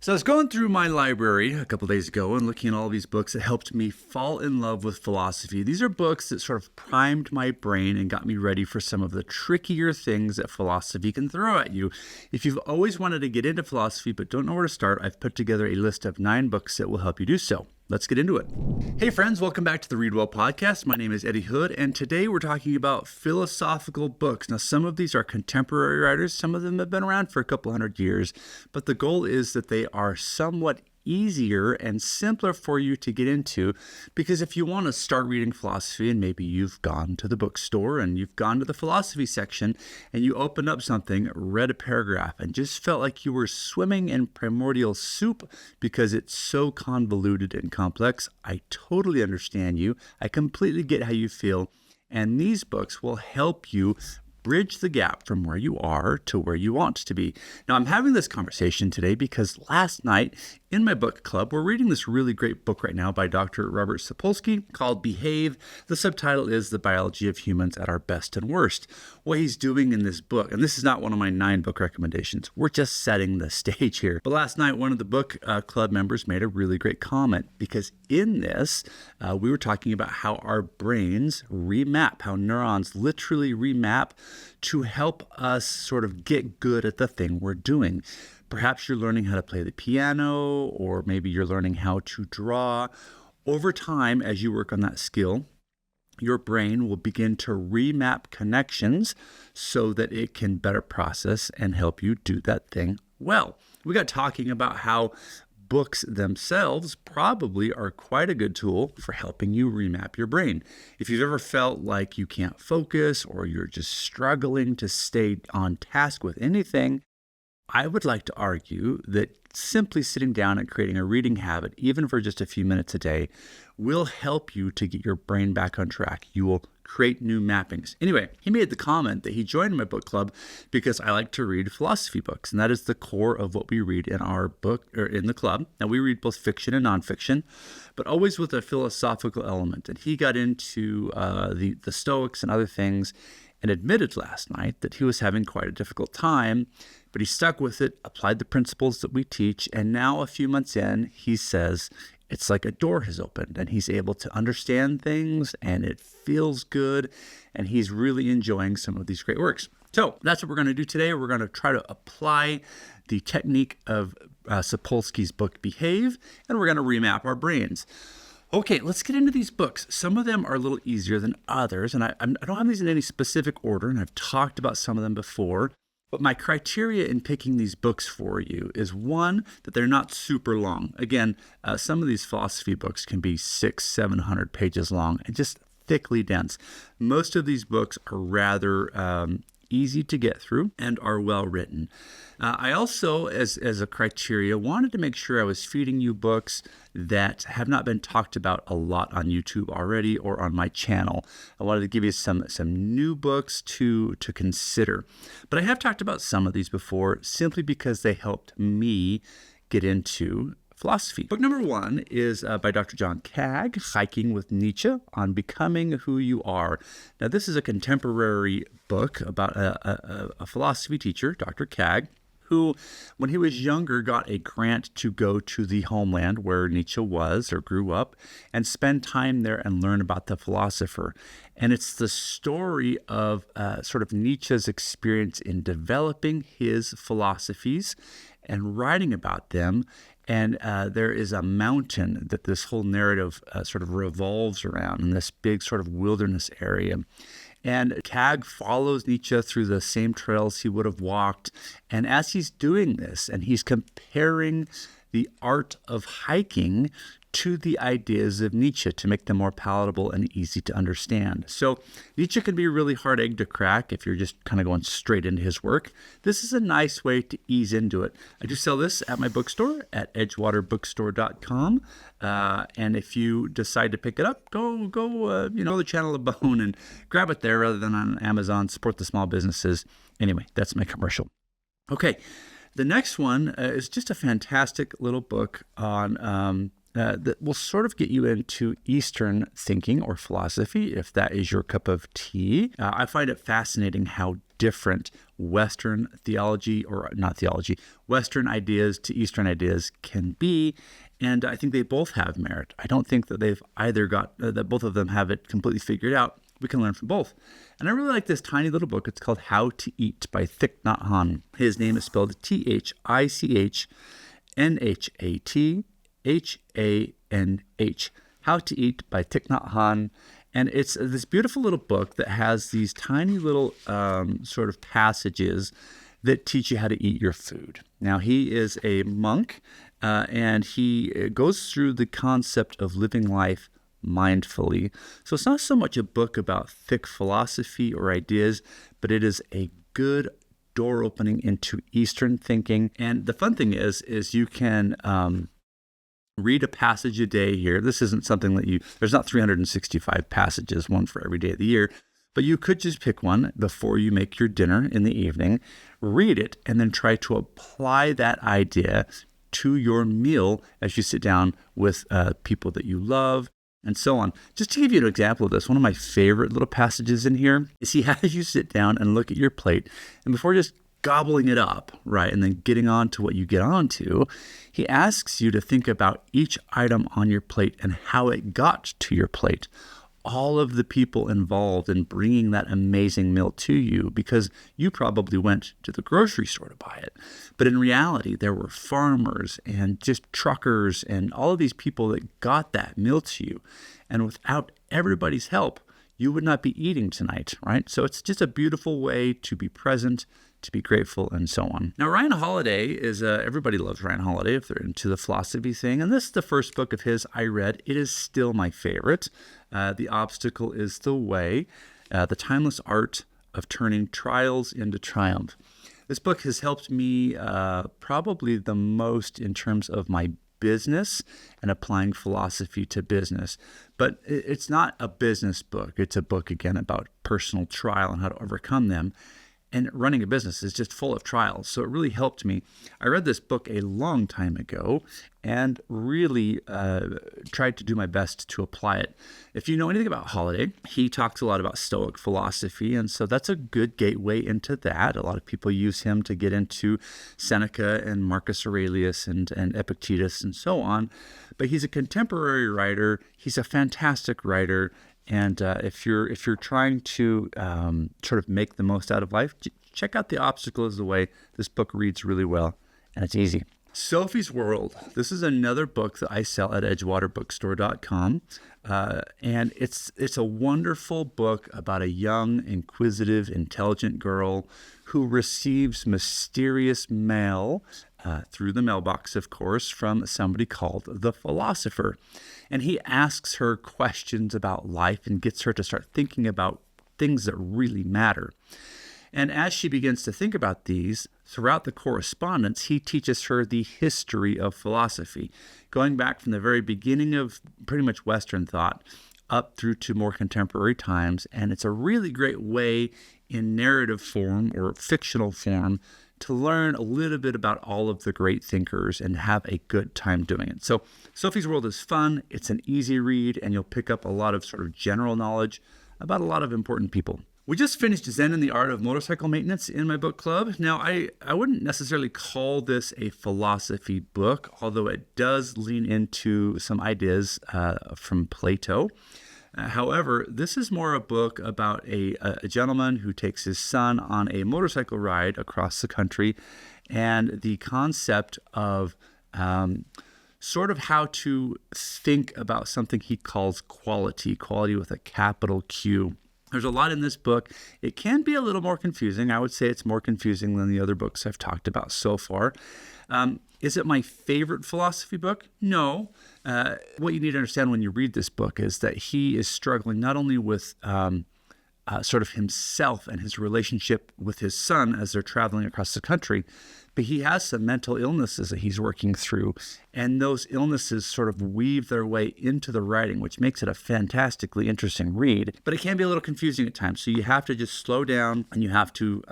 So I was going through my library a couple days ago and looking at all these books that helped me fall in love with philosophy. These are books that sort of primed my brain and got me ready for some of the trickier things that philosophy can throw at you. If you've always wanted to get into philosophy but don't know where to start, I've put together a list of 9 books that will help you do so. Let's get into it. Hey friends, welcome back to the Read Well podcast. My name is Eddy Hood, and today we're talking about philosophical books. Now, some of these are contemporary writers. Some of them have been around for a couple hundred years, but the goal is that they are somewhat easier and simpler for you to get into, because if you want to start reading philosophy and maybe you've gone to the bookstore and you've gone to the philosophy section and you opened up something, read a paragraph, and just felt like you were swimming in primordial soup because it's so convoluted and complex, I totally understand you. I completely get how you feel. And these books will help you bridge the gap from where you are to where you want to be. Now, I'm having this conversation today because last night in my book club, we're reading this really great book right now by Dr. Robert Sapolsky called Behave. The subtitle is The Biology of Humans at Our Best and Worst. What he's doing in this book, and this is not one of my 9 book recommendations, we're just setting the stage here. But last night, one of the book club members made a really great comment, because in this, we were talking about how our brains remap, how neurons literally remap to help us sort of get good at the thing we're doing. Perhaps you're learning how to play the piano, or maybe you're learning how to draw. Over time, as you work on that skill, your brain will begin to remap connections so that it can better process and help you do that thing well. We got talking about how books themselves probably are quite a good tool for helping you remap your brain. If you've ever felt like you can't focus or you're just struggling to stay on task with anything, I would like to argue that simply sitting down and creating a reading habit, even for just a few minutes a day, will help you to get your brain back on track. You will create new mappings. Anyway, he made the comment that he joined my book club because I like to read philosophy books, and that is the core of what we read in our book, or in the club. Now, we read both fiction and nonfiction, but always with a philosophical element. And he got into the Stoics and other things, and admitted last night that he was having quite a difficult time, but he stuck with it, applied the principles that we teach, and now a few months in, he says it's like a door has opened, and he's able to understand things, and it feels good, and he's really enjoying some of these great works. So that's what we're going to do today. We're going to try to apply the technique of Sapolsky's book, Behave, and we're going to remap our brains. Okay, let's get into these books. Some of them are a little easier than others, and I don't have these in any specific order, and I've talked about some of them before. But my criteria in picking these books for you is, one, that they're not super long. Again, some of these philosophy books can be 600-700 pages long and just thickly dense. Most of these books are rather easy to get through and are well written. I also, as a criteria, wanted to make sure I was feeding you books that have not been talked about a lot on YouTube already or on my channel. I wanted to give you some new books to consider. But I have talked about some of these before simply because they helped me get into philosophy. Book number 1 is by Dr. John Cagg, Hiking with Nietzsche on Becoming Who You Are. Now, this is a contemporary book about a philosophy teacher, Dr. Cagg, who, when he was younger, got a grant to go to the homeland where Nietzsche was or grew up and spend time there and learn about the philosopher. And it's the story of sort of Nietzsche's experience in developing his philosophies and writing about them. And there is a mountain that this whole narrative sort of revolves around, in this big sort of wilderness area. And Cagg follows Nietzsche through the same trails he would have walked. And as he's doing this, and he's comparing the art of hiking to the ideas of Nietzsche to make them more palatable and easy to understand. So Nietzsche can be a really hard egg to crack if you're just kind of going straight into his work. This is a nice way to ease into it. I do sell this at my bookstore at edgewaterbookstore.com. And if you decide to pick it up, go the channel of Bone and grab it there rather than on Amazon. Support the small businesses. Anyway, that's my commercial. Okay, the next one is just a fantastic little book on that will sort of get you into Eastern thinking or philosophy, if that is your cup of tea. I find it fascinating how different Western theology, or not theology, Western ideas to Eastern ideas can be. And I think they both have merit. I don't think that they've either that both of them have it completely figured out. We can learn from both. And I really like this tiny little book. It's called How to Eat by Thich Nhat Hanh. His name is spelled Thichnhathanh. How to Eat by Thich Nhat Hanh. And it's this beautiful little book that has these tiny little sort of passages that teach you how to eat your food. Now, he is a monk, and he goes through the concept of living life mindfully. So it's not so much a book about thick philosophy or ideas, but it is a good door opening into Eastern thinking. And the fun thing is you can read a passage a day here. This isn't something that there's not 365 passages, one for every day of the year, but you could just pick one before you make your dinner in the evening, read it, and then try to apply that idea to your meal as you sit down with people that you love, and so on. Just to give you an example of this, one of my favorite little passages in here is he has you sit down and look at your plate, and before just gobbling it up, right, and then getting on to what you get on to, he asks you to think about each item on your plate and how it got to your plate. All of the people involved in bringing that amazing meal to you, because you probably went to the grocery store to buy it. But in reality, there were farmers and just truckers and all of these people that got that meal to you. And without everybody's help, you would not be eating tonight, right? So it's just a beautiful way to be present, to be grateful, and so on. Now, Ryan Holiday is, everybody loves Ryan Holiday if they're into the philosophy thing. And this is the first book of his I read. It is still my favorite. The Obstacle is the Way, The Timeless Art of Turning Trials into Triumph. This book has helped me probably the most in terms of my business and applying philosophy to business. But it's not a business book. It's a book, again, about personal trial and how to overcome them. And running a business is just full of trials. So it really helped me. I read this book a long time ago and really tried to do my best to apply it. If you know anything about Holiday, he talks a lot about Stoic philosophy. And so that's a good gateway into that. A lot of people use him to get into Seneca and Marcus Aurelius and Epictetus and so on. But he's a contemporary writer. He's a fantastic writer. And if you're trying to sort of make the most out of life, check out The Obstacle is the Way. This book reads really well, and it's easy. Sophie's World. This is another book that I sell at edgewaterbookstore.com. And it's a wonderful book about a young, inquisitive, intelligent girl who receives mysterious mail through the mailbox, of course, from somebody called the philosopher. And he asks her questions about life and gets her to start thinking about things that really matter. And as she begins to think about these, throughout the correspondence, he teaches her the history of philosophy, going back from the very beginning of pretty much Western thought up through to more contemporary times. And it's a really great way in narrative form or fictional form to learn a little bit about all of the great thinkers and have a good time doing it. So Sophie's World is fun. It's an easy read, and you'll pick up a lot of sort of general knowledge about a lot of important people. We just finished Zen and the Art of Motorcycle Maintenance in my book club. Now, I wouldn't necessarily call this a philosophy book, although it does lean into some ideas from Plato. However, this is more a book about a gentleman who takes his son on a motorcycle ride across the country, and the concept of sort of how to think about something he calls quality with a capital Q. There's a lot in this book. It can be a little more confusing. I would say it's more confusing than the other books I've talked about so far. Is it my favorite philosophy book? No. What you need to understand when you read this book is that he is struggling not only with sort of himself and his relationship with his son as they're traveling across the country, but he has some mental illnesses that he's working through. And those illnesses sort of weave their way into the writing, which makes it a fantastically interesting read. But it can be a little confusing at times. So you have to just slow down and you have to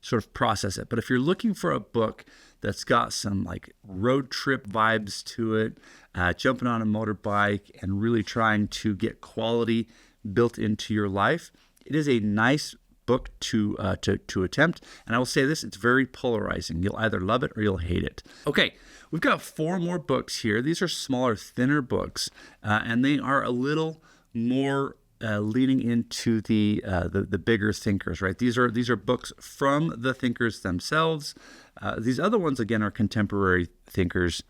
sort of process it. But if you're looking for a book that's got some like road trip vibes to it, jumping on a motorbike and really trying to get quality built into your life, it is a nice book to attempt. And I will say this, it's very polarizing. You'll either love it or you'll hate it. Okay, we've got 4 more books here. These are smaller, thinner books, and they are a little more leaning into the bigger thinkers, right? These are books from the thinkers themselves. These other ones, again, are contemporary thinkers,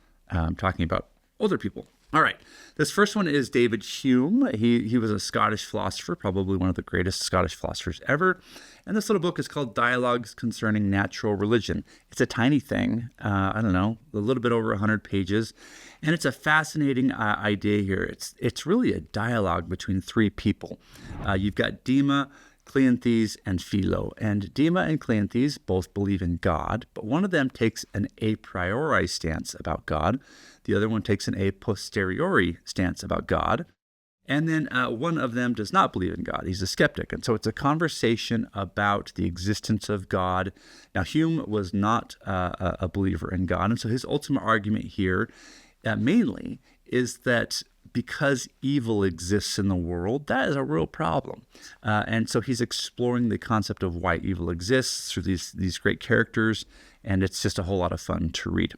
talking about older people. All right, this first one is David Hume. He was a Scottish philosopher, probably one of the greatest Scottish philosophers ever. And this little book is called Dialogues Concerning Natural Religion. It's a tiny thing, I don't know, a little bit over 100 pages. And it's a fascinating idea here. It's really a dialogue between 3 people. You've got Dema, Cleanthes, and Philo. And Dema and Cleanthes both believe in God, but one of them takes an a priori stance about God. The other one takes an a posteriori stance about God. And then one of them does not believe in God. He's a skeptic. And so it's a conversation about the existence of God. Now, Hume was not a believer in God. And so his ultimate argument here mainly is that because evil exists in the world, that is a real problem. And so he's exploring the concept of why evil exists through these great characters, and it's just a whole lot of fun to read.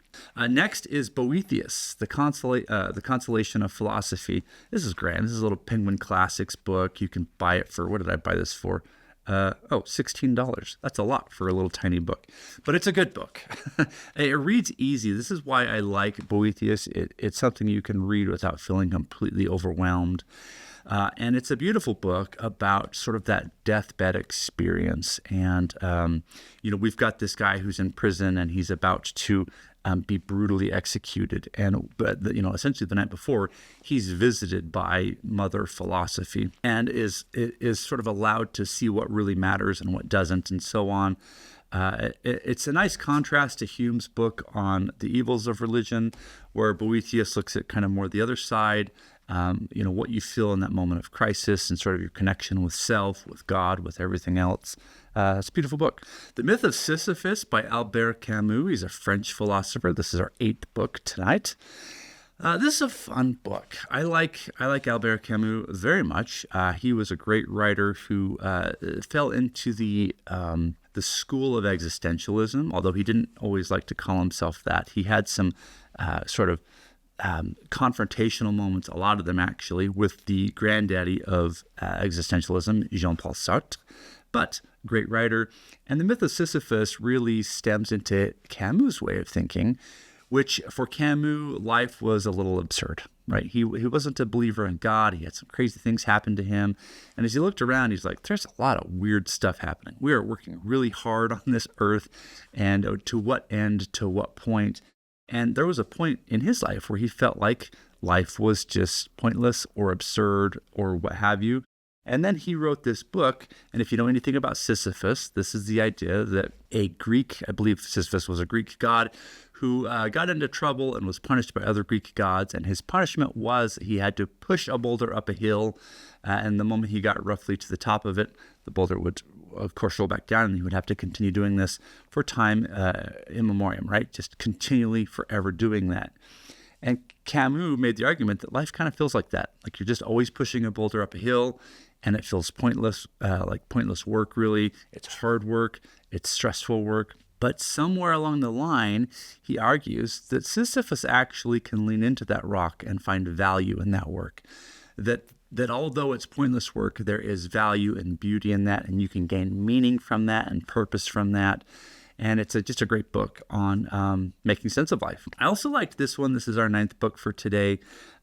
Next is Boethius, the Consolation of Philosophy. This is grand. This is a little Penguin Classics book. You can buy it for, what did I buy this for? $16. That's a lot for a little tiny book, but it's a good book. It reads easy. This is why I like Boethius. It's something you can read without feeling completely overwhelmed. And it's a beautiful book about sort of that deathbed experience. And, we've got this guy who's in prison and he's about to be brutally executed. But essentially the night before, he's visited by Mother Philosophy and is sort of allowed to see what really matters and what doesn't, and so on. It's a nice contrast to Hume's book on the evils of religion, where Boethius looks at kind of more the other side, what you feel in that moment of crisis and sort of your connection with self, with God, with everything else. It's a beautiful book. The Myth of Sisyphus by Albert Camus. He's a French philosopher. This is our 8th book tonight. This is a fun book. I like Albert Camus very much. He was a great writer who fell into the school of existentialism, although he didn't always like to call himself that. He had some sort of confrontational moments, a lot of them actually, with the granddaddy of existentialism, Jean-Paul Sartre, but great writer. And the Myth of Sisyphus really stems into Camus' way of thinking, which for Camus, life was a little absurd, right? He wasn't a believer in God. He had some crazy things happen to him. And as he looked around, he's like, there's a lot of weird stuff happening. We are working really hard on this earth, and to what end, to what point? And there was a point in his life where he felt like life was just pointless or absurd or what have you. And then he wrote this book. And if you know anything about Sisyphus, this is the idea that a Greek, I believe Sisyphus was a Greek god, who got into trouble and was punished by other Greek gods. And his punishment was he had to push a boulder up a hill. And the moment he got roughly to the top of it, the boulder would, of course, roll back down. And he would have to continue doing this for time immemorial, right? Just continually, forever doing that. And Camus made the argument that life kind of feels like that. Like you're just always pushing a boulder up a hill, and it feels pointless, like pointless work, really. It's hard work. It's stressful work. But somewhere along the line, he argues that Sisyphus actually can lean into that rock and find value in that work. That although it's pointless work, there is value and beauty in that, and you can gain meaning from that and purpose from that. And it's just a great book on making sense of life. I also liked this one. This is our 9th book for today,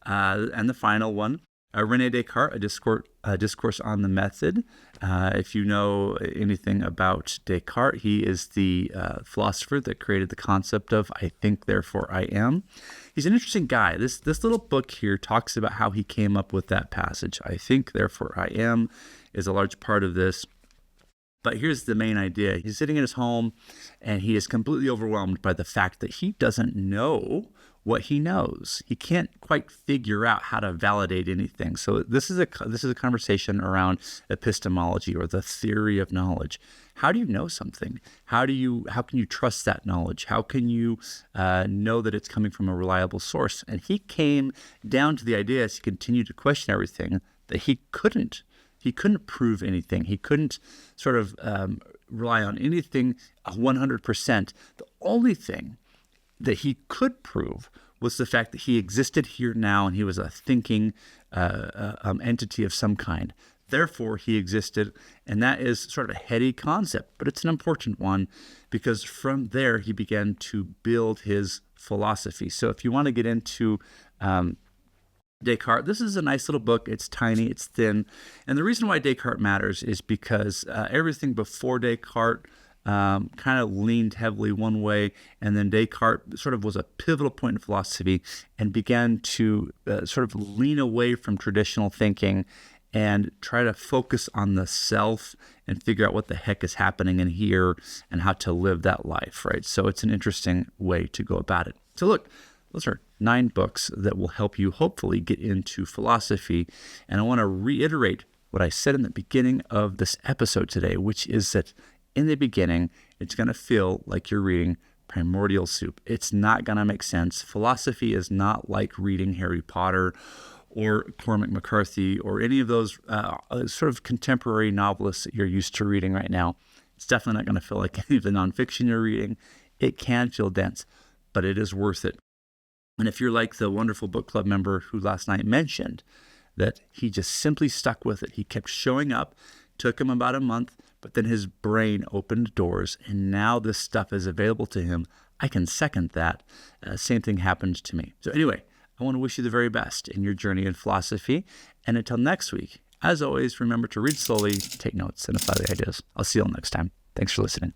and the final one. René Descartes, a discourse on the method. If you know anything about Descartes, he is the philosopher that created the concept of I think, therefore I am. He's an interesting guy. This little book here talks about how he came up with that passage. I think, therefore I am is a large part of this. But here's the main idea. He's sitting in his home, and he is completely overwhelmed by the fact that he doesn't know what he knows. He can't quite figure out how to validate anything. So this is a conversation around epistemology, or the theory of knowledge. How do you know something? How can you trust that knowledge? How can you know that it's coming from a reliable source? And he came down to the idea, as he continued to question everything, that he couldn't He couldn't prove anything. He couldn't sort of rely on anything 100%. The only thing that he could prove was the fact that he existed here now and he was a thinking entity of some kind. Therefore, he existed, and that is sort of a heady concept, but it's an important one because from there he began to build his philosophy. So if you want to get into Descartes, this is a nice little book. It's tiny, it's thin, and the reason why Descartes matters is because everything before Descartes kind of leaned heavily one way, and then Descartes sort of was a pivotal point in philosophy and began to sort of lean away from traditional thinking and try to focus on the self and figure out what the heck is happening in here and how to live that life, right? So it's an interesting way to go about it. So look, those are 9 books that will help you hopefully get into philosophy. And I want to reiterate what I said in the beginning of this episode today, which is that in the beginning, it's going to feel like you're reading primordial soup. It's not going to make sense. Philosophy is not like reading Harry Potter or Cormac McCarthy or any of those sort of contemporary novelists that you're used to reading right now. It's definitely not going to feel like any of the nonfiction you're reading. It can feel dense, but it is worth it. And if you're like the wonderful book club member who last night mentioned that he just simply stuck with it, he kept showing up, took him about a month, but then his brain opened doors, and now this stuff is available to him. I can second that. Same thing happened to me. So anyway, I want to wish you the very best in your journey in philosophy. And until next week, as always, remember to read slowly, take notes, and apply the ideas. I'll see you all next time. Thanks for listening.